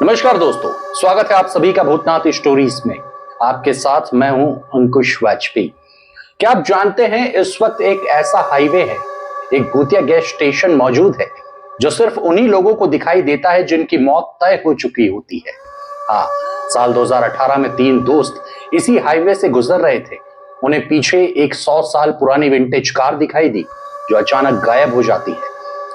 नमस्कार दोस्तों, स्वागत है आप सभी का भूतनाथ स्टोरीज में। आपके साथ मैं हूं अंकुश वाजपेयी। क्या आप जानते हैं इस वक्त एक ऐसा हाईवे है, एक भूतिया गैस स्टेशन मौजूद है जो सिर्फ उन्हीं लोगों को दिखाई देता है जिनकी मौत तय हो चुकी होती है। हाँ, साल 2018 में 3 दोस्त इसी हाईवे से गुजर रहे थे। उन्हें पीछे एक 100 साल पुरानी विंटेज कार दिखाई दी जो अचानक गायब हो जाती है।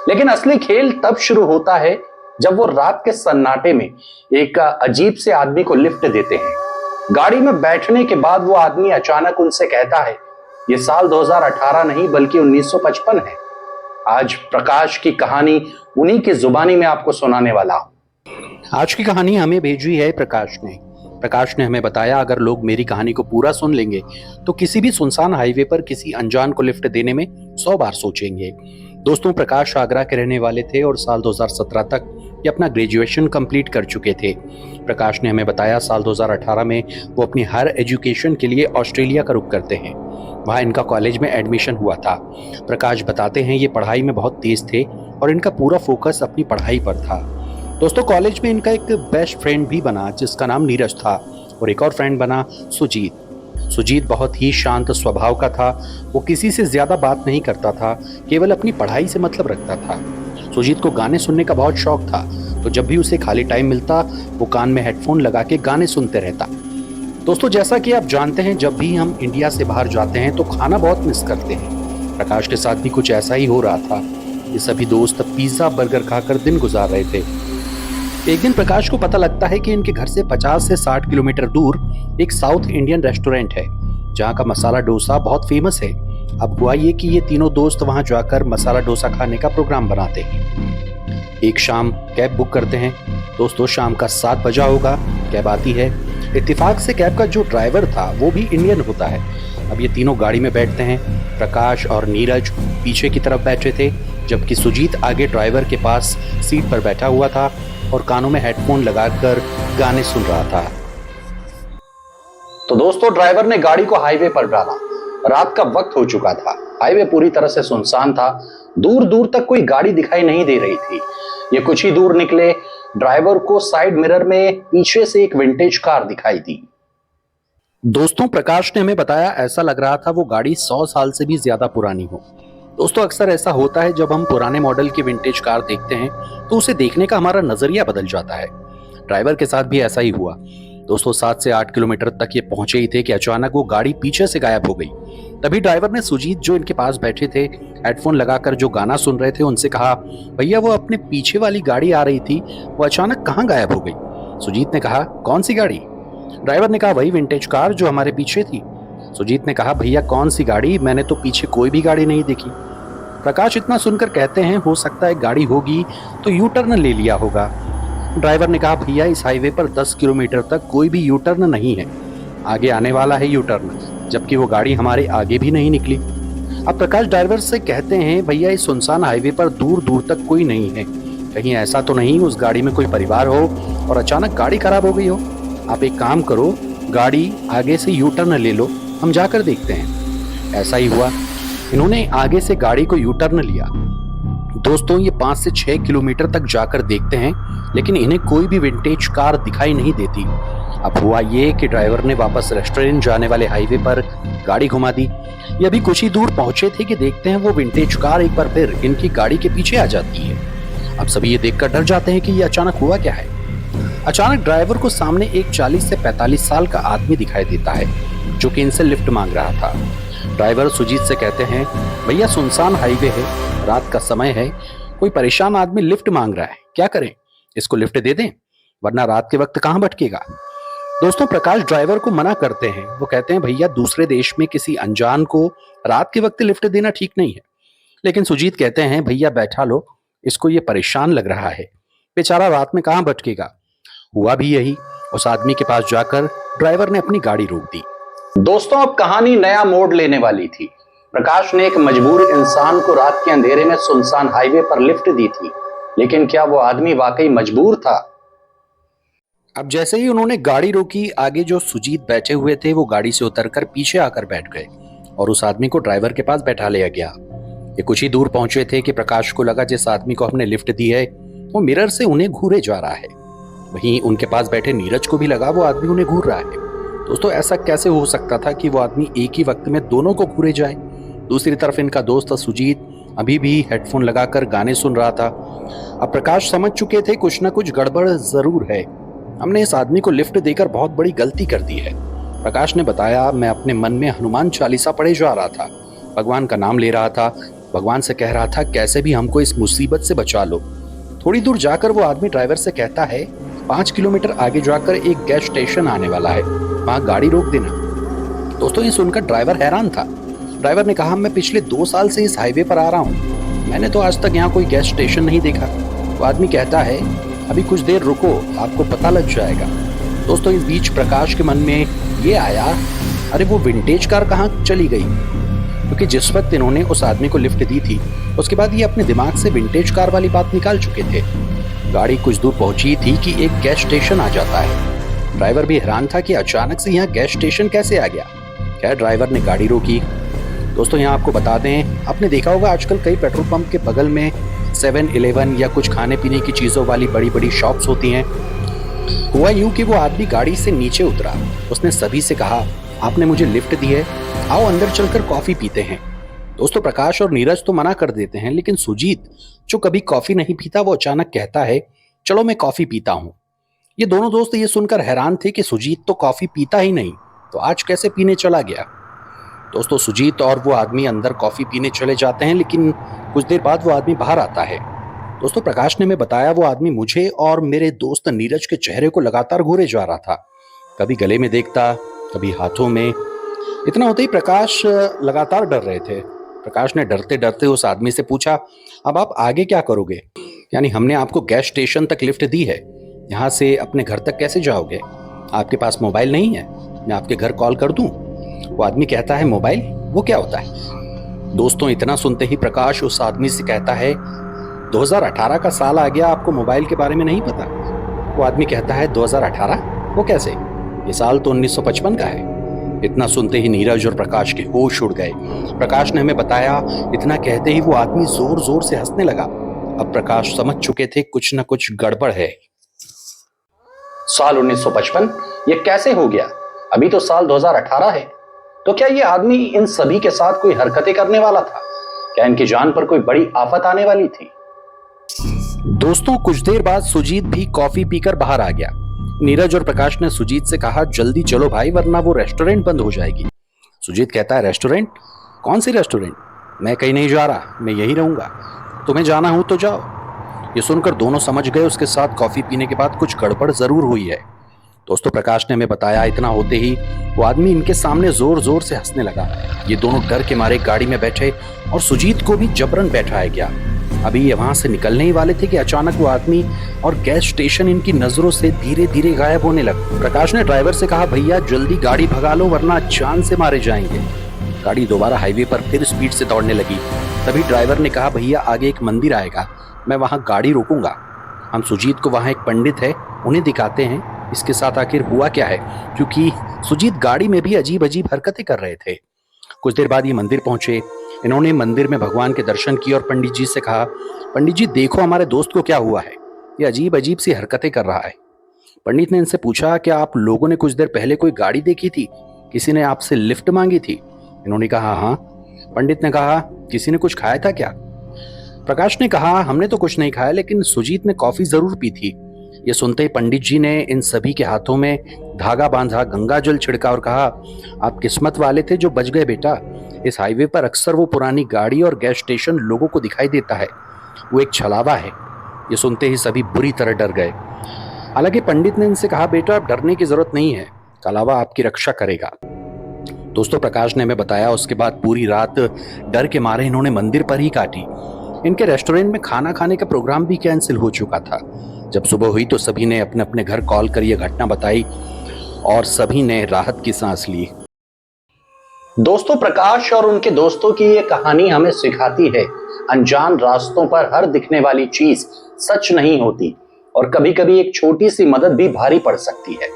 लेकिन असली खेल तब शुरू होता है जब वो रात के सन्नाटे में एक अजीब से आदमी को लिफ्ट देते हैं। गाड़ी में बैठने के बाद वो आदमी अचानक उनसे कहता है, ये साल 2018 नहीं बल्कि 1955 है। आज प्रकाश की कहानी उन्हीं की जुबानी में आपको सुनाने वाला हूं। आज की कहानी हमें भेजी है प्रकाश ने। प्रकाश ने हमें बताया, अगर लोग मेरी कहानी को पूरा सुन लेंगे तो किसी भी सुनसान हाईवे पर किसी अनजान को लिफ्ट देने में 100 बार सोचेंगे। दोस्तों, प्रकाश आगरा के रहने वाले थे और साल 2017 तक ये अपना ग्रेजुएशन कंप्लीट कर चुके थे। प्रकाश ने हमें बताया, साल 2018 में वो अपनी हायर एजुकेशन के लिए ऑस्ट्रेलिया का रुख करते हैं। वहाँ इनका कॉलेज में एडमिशन हुआ था। प्रकाश बताते हैं, ये पढ़ाई में बहुत तेज थे और इनका पूरा फोकस अपनी पढ़ाई पर था। दोस्तों, कॉलेज में इनका एक बेस्ट फ्रेंड भी बना जिसका नाम नीरज था, और एक और फ्रेंड बना सुजीत। सुजीत बहुत ही शांत स्वभाव का था। वो किसी से ज्यादा बात नहीं करता था, केवल अपनी पढ़ाई से मतलब रखता था। सुजीत को गाने सुनने का बहुत शौक था, तो जब भी उसे खाली टाइम मिलता वो कान में हेडफोन लगा के गाने सुनते रहता। दोस्तों, जैसा कि आप जानते हैं, जब भी हम इंडिया से बाहर जाते हैं तो खाना बहुत मिस करते हैं। प्रकाश के साथ भी कुछ ऐसा ही हो रहा था। ये सभी दोस्त पिज्जा बर्गर खाकर दिन गुजार रहे थे। एक दिन प्रकाश को पता लगता है कि इनके घर से 50 से 60 किलोमीटर दूर एक साउथ इंडियन रेस्टोरेंट है जहाँ का मसाला डोसा बहुत फेमस है। अब हुआ ये कि ये तीनों दोस्त वहां जाकर मसाला डोसा खाने का प्रोग्राम बनाते हैं। एक शाम कैब बुक करते हैं। दोस्तों, शाम का 7 बजा होगा, कैब आती है। इत्तेफाक से कैब का जो ड्राइवर था वो भी इंडियन होता है। अब ये तीनों गाड़ी में बैठते हैं। प्रकाश और नीरज पीछे की तरफ बैठे थे, जबकि सुजीत आगे ड्राइवर के पास सीट पर बैठा हुआ था और कानों में हेडफोन लगाकर गाने सुन रहा था। तो दोस्तों, ड्राइवर ने गाड़ी को हाईवे पर डाला। रात का वक्त हो चुका था। हाईवे पूरी तरह से सुनसान था। दूर दूर तक कोई गाड़ी दिखाई नहीं दे रही थी। ये कुछ ही दूर निकले, ड्राइवर को साइड मिरर में पीछे से एक विंटेज कार दिखाई दी। दोस्तों, प्रकाश ने हमें बताया, ऐसा लग रहा था वो गाड़ी 100 साल से भी ज्यादा पुरानी हो। दोस्तों, अक्सर ऐसा होता है, जब हम पुराने मॉडल की विंटेज कार देखते हैं तो उसे देखने का हमारा नजरिया बदल जाता है। ड्राइवर के साथ भी ऐसा ही हुआ। दोस्तों, 7 से 8 किलोमीटर तक ये पहुंचे ही थे कि अचानक वो गाड़ी पीछे से गायब हो गई। तभी ड्राइवर ने सुजीत, जो इनके पास बैठे थे, हेडफोन लगाकर जो गाना सुन रहे थे, उनसे कहा, भैया वो अपने पीछे वाली गाड़ी आ रही थी, वो अचानक कहाँ गायब हो गई? सुजीत ने कहा, कौन सी गाड़ी? ड्राइवर ने कहा, वही विंटेज कार जो हमारे पीछे थी। सुजीत ने कहा, भैया कौन सी गाड़ी? मैंने तो पीछे कोई भी गाड़ी नहीं देखी। प्रकाश इतना सुनकर कहते हैं, हो सकता है गाड़ी होगी तो यू टर्न ले लिया होगा। ड्राइवर ने कहा, भैया इस हाईवे पर 10 किलोमीटर तक कोई भी यू टर्न नहीं है, आगे आने वाला है यू टर्न, जबकि वो गाड़ी हमारे आगे भी नहीं निकली। अब प्रकाश ड्राइवर से कहते हैं, भैया इस सुनसान हाईवे पर दूर दूर तक कोई नहीं है, कहीं ऐसा तो नहीं उस गाड़ी में कोई परिवार हो और अचानक गाड़ी खराब हो गई हो? आप एक काम करो, गाड़ी आगे से यू टर्न ले लो, हम जाकर देखते हैं। ऐसा ही हुआ। इन्होंने आगे से गाड़ी को यू टर्न लिया। दोस्तों, ये 5 से 6 किलोमीटर तक जाकर देखते हैं, लेकिन इन्हें कोई भी विंटेज कार दिखाई नहीं देती। अब हुआ ये कि ड्राइवर ने वापस रेस्टोरेंट जाने वाले हाईवे पर गाड़ी घुमा दी। ये अभी कुछ ही दूर पहुंचे थे कि देखते हैं वो विंटेज कार एक बार फिर इनकी गाड़ी के पीछे आ जाती है। अब सभी ये देखकर डर जाते हैं कि ये अचानक हुआ क्या है। अचानक ड्राइवर को सामने एक 40 से 45 साल का आदमी दिखाई देता है, जो कि इनसे लिफ्ट मांग रहा था। ड्राइवर सुजीत से कहते हैं, भैया सुनसान हाईवे है, रात का समय है, कोई परेशान आदमी लिफ्ट मांग रहा है, क्या करें? इसको लिफ्ट दे दें, वरना रात के वक्त कहां भटकेगा? दोस्तों, प्रकाश ड्राइवर को मना करते हैं। वो कहते हैं, भैया दूसरे देश में किसी अनजान को रात के वक्त लिफ्ट देना ठीक नहीं है। लेकिन सुजीत कहते हैं, भैया बैठा लो, इसको ये परेशान लग रहा है, बेचारा रात में कहां भटकेगा। हुआ भी यही। उस आदमी के पास जाकर ड्राइवर ने अपनी गाड़ी रोक दी। दोस्तों, अब कहानी नया मोड़ लेने वाली थी। प्रकाश ने एक मजबूर इंसान को रात के अंधेरे में सुनसान हाईवे पर लिफ्ट दी थी, लेकिन क्या वो आदमी वाकई मजबूर था? अब जैसे ही उन्होंने गाड़ी रोकी, आगे जो सुजीत बैठे हुए थे वो गाड़ी से उतरकर पीछे आकर बैठ गए और उस आदमी को ड्राइवर के पास बैठा लिया गया। ये कुछ ही दूर पहुंचे थे कि प्रकाश को लगा जिस आदमी को हमने लिफ्ट दी है वो मिरर से उन्हें घूरे जा रहा है। वहीं उनके पास बैठे नीरज को भी लगा वो आदमी उन्हें घूर रहा है। दोस्तों ऐसा कैसे हो सकता था कि वो आदमी एक ही वक्त में दोनों को घूरे जाए। दूसरी तरफ इनका दोस्त सुजीत अभी भी हेडफोन लगाकर गाने सुन रहा था। अब प्रकाश समझ चुके थे कुछ ना कुछ गड़बड़ जरूर है। हमने इस आदमी को लिफ्ट देकर बहुत बड़ी गलती कर दी है। प्रकाश ने बताया, मैं अपने मन में हनुमान चालीसा पढ़े जा रहा था, भगवान का नाम ले रहा था, भगवान से कह रहा था कैसे भी हमको इस मुसीबत से बचा लो। थोड़ी दूर जाकर वो आदमी ड्राइवर से कहता है 5 किलोमीटर आगे जाकर एक गैस स्टेशन आने वाला है, वहां गाड़ी रोक देना। दोस्तों ये सुनकर ड्राइवर हैरान था। ड्राइवर ने कहा, मैं पिछले 2 साल से इस हाईवे पर आ रहा हूँ, मैंने तो आज तक यहाँ कोई गैस स्टेशन नहीं देखा। वो आदमी कहता है, अभी कुछ देर रुको, आपको पता लग जाएगा। दोस्तों इस बीच प्रकाश के मन में ये आया, अरे वो विंटेज कार कहाँ चली गई, क्योंकि जिस वक्त इन्होंने उस आदमी को लिफ्ट दी थी उसके बाद ये अपने दिमाग से विंटेज कार वाली बात निकाल चुके थे। गाड़ी कुछ दूर पहुंची थी कि एक गैस स्टेशन आ जाता है। ड्राइवर भी हैरान था कि अचानक से यहाँ गैस स्टेशन कैसे आ गया। खैर ड्राइवर ने गाड़ी रोकी। दोस्तों यहाँ आपको बता दें, आपने देखा होगा आजकल कई पेट्रोल पंप के बगल में 7-Eleven या कुछ खाने पीने की चीज़ों वाली बड़ी बड़ी शॉप्स होती हैं। हुआ यूं कि वो आदमी गाड़ी से नीचे उतरा। उसने सभी से कहा, आपने मुझे लिफ्ट दी है, आओ अंदर चलकर कॉफी पीते हैं। दोस्तों प्रकाश और नीरज तो मना कर देते हैं, लेकिन सुजीत जो कभी कॉफी नहीं पीता वो अचानक कहता है, चलो मैं कॉफी पीता हूँ। ये दोनों दोस्त ये सुनकर हैरान थे कि सुजीत तो कॉफी पीता ही नहीं, तो आज कैसे पीने चला गया। दोस्तों सुजीत और वो आदमी अंदर कॉफी पीने चले जाते हैं, लेकिन कुछ देर बाद वो आदमी बाहर आता है। दोस्तों प्रकाश ने हमें बताया, वो आदमी मुझे और मेरे दोस्त नीरज के चेहरे को लगातार घूरे जा रहा था, कभी गले में देखता, कभी हाथों में। इतना होते ही प्रकाश लगातार डर रहे थे। प्रकाश ने डरते डरते उस आदमी से पूछा, अब आप आगे क्या करोगे? यानी हमने आपको गैस स्टेशन तक लिफ्ट दी है, यहाँ से अपने घर तक कैसे जाओगे? आपके पास मोबाइल नहीं है? मैं आपके घर कॉल कर दूं? वो आदमी कहता है, मोबाइल वो क्या होता है? दोस्तों इतना सुनते ही प्रकाश उस आदमी से कहता है, 2018 का साल आ गया, आपको मोबाइल के बारे में नहीं पता? वो आदमी कहता है, 2018 वो कैसे? ये साल तो 1955 का है। इतना सुनते ही नीरज और प्रकाश के होश उड़ गए। प्रकाश ने हमें बताया, इतना कहते ही वो आदमी जोर जोर से हंसने लगा। अब प्रकाश समझ चुके थे कुछ न कुछ गड़बड़ है। साल 1955 ये कैसे हो गया? अभी तो साल 2018 है। तो क्या ये आदमी इन सभी के साथ कोई हरकतें करने वाला था? क्या इनकी जान पर कोई बड़ी आफत आने वाली थी? दोस्तों कुछ देर बाद सुजीत भी कॉफी पीकर बाहर आ गया। नीरज और प्रकाश ने सुजीत से कहा, जल्दी चलो भाई, वरना वो रेस्टोरेंट बंद हो जाएगी। सुजीत कहता है, रेस्टोरेंट? कौन सी रेस्टोरेंट? मैं कहीं नहीं जा रहा, मैं यहीं रहूंगा, तुम्हें जाना हो तो जाओ। ये सुनकर दोनों समझ गए उसके साथ कॉफी पीने के बाद कुछ गड़बड़ जरूर हुई है। दोस्तों प्रकाश ने हमें बताया, इतना होते ही वो आदमी इनके सामने जोर जोर से हंसने लगा। ये दोनों डर के मारे गाड़ी में बैठे और सुजीत को भी जबरन बैठाया गया। अभी ये वहां से निकलने ही वाले थे कि अचानक वो आदमी और गैस स्टेशन इनकी नजरों से धीरे धीरे गायब होने लगा। प्रकाश ने ड्राइवर से कहा, भैया जल्दी गाड़ी भगा लो वरना जान से मारे जाएंगे। गाड़ी दोबारा हाईवे पर फिर स्पीड से दौड़ने लगी। तभी ड्राइवर ने कहा, भैया आगे एक मंदिर आएगा, मैं वहां गाड़ी रोकूंगा। हम सुजीत को, वहां एक पंडित है, उन्हें दिखाते हैं इसके साथ आखिर हुआ क्या है, क्योंकि सुजीत गाड़ी में भी अजीब अजीब हरकतें कर रहे थे। कुछ देर बाद ये मंदिर पहुंचे। इन्होंने मंदिर में भगवान के दर्शन किए और पंडित जी से कहा, पंडित जी देखो हमारे दोस्त को क्या हुआ है, ये अजीब अजीब सी हरकतें कर रहा है। पंडित ने इनसे पूछा, क्या आप लोगों ने कुछ देर पहले कोई गाड़ी देखी थी? किसी ने आपसे लिफ्ट मांगी थी? इन्होंने कहा, हाँ। पंडित ने कहा, किसी ने कुछ खाया था क्या? प्रकाश ने कहा, हमने तो कुछ नहीं खाया, लेकिन सुजीत ने कॉफी जरूर पी थी। ये सुनते ही पंडित जी ने इन सभी के हाथों में धागा बांधा, गंगा जल छिड़का और कहा, आप किस्मत वाले थे जो बच गए बेटा। इस हाईवे पर अक्सर वो पुरानी गाड़ी और गैस स्टेशन लोगों को दिखाई देता है, वो एक छलावा है। ये सुनते ही सभी बुरी तरह डर गए। हालांकि पंडित ने इनसे कहा, बेटा अब डरने की जरूरत नहीं है, कलावा आपकी रक्षा करेगा। दोस्तों प्रकाश ने हमें बताया, उसके बाद पूरी रात डर के मारे इन्होंने मंदिर पर ही काटी। इनके रेस्टोरेंट में खाना खाने का प्रोग्राम भी कैंसिल हो चुका था। जब सुबह हुई तो सभी ने अपने अपने घर कॉल कर यह घटना बताई और सभी ने राहत की सांस ली। दोस्तों प्रकाश और उनके दोस्तों की ये कहानी हमें सिखाती है, अनजान रास्तों पर हर दिखने वाली चीज सच नहीं होती और कभी कभी एक छोटी सी मदद भी भारी पड़ सकती है।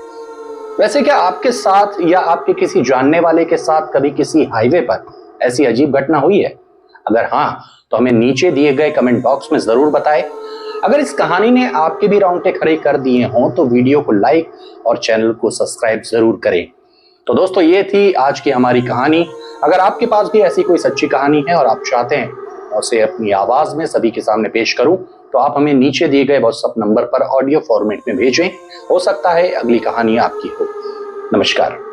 वैसे क्या आपके साथ या आपके किसी जानने वाले के साथ कभी किसी हाईवे पर ऐसी अजीब घटना हुई है? अगर हाँ तो हमें नीचे दिए गए कमेंट बॉक्स में जरूर बताएं। अगर इस कहानी ने आपके भी रोंगटे खड़े कर दिए हों तो वीडियो को लाइक और चैनल को सब्सक्राइब जरूर करें। तो दोस्तों, ये थी आज की हमारी कहानी। अगर आपके पास भी ऐसी कोई सच्ची कहानी है और आप चाहते हैं उसे अपनी आवाज में सभी के सामने पेश करूं, तो आप हमें नीचे दिए गए व्हाट्सएप नंबर पर ऑडियो फॉर्मेट में भेजें। हो सकता है अगली कहानी आपकी हो। नमस्कार।